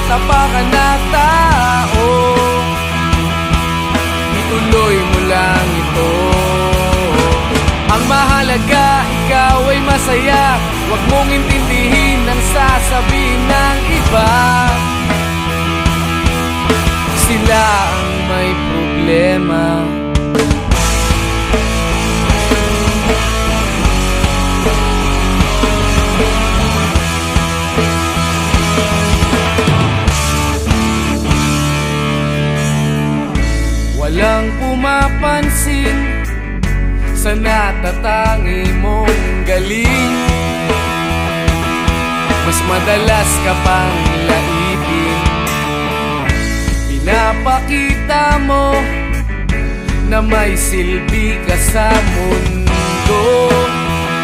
tapakan na tao. Ituloy mo lang ito. Ang mahalaga, ikaw ay masaya. Huwag mong intindihin ang sasabihin ng iba. Sila ang may problema. Walang pumapansin sa natatangi mong galing. Mas madalas ka pang laipin. Pinapakita mo na may silbi ka sa mundo.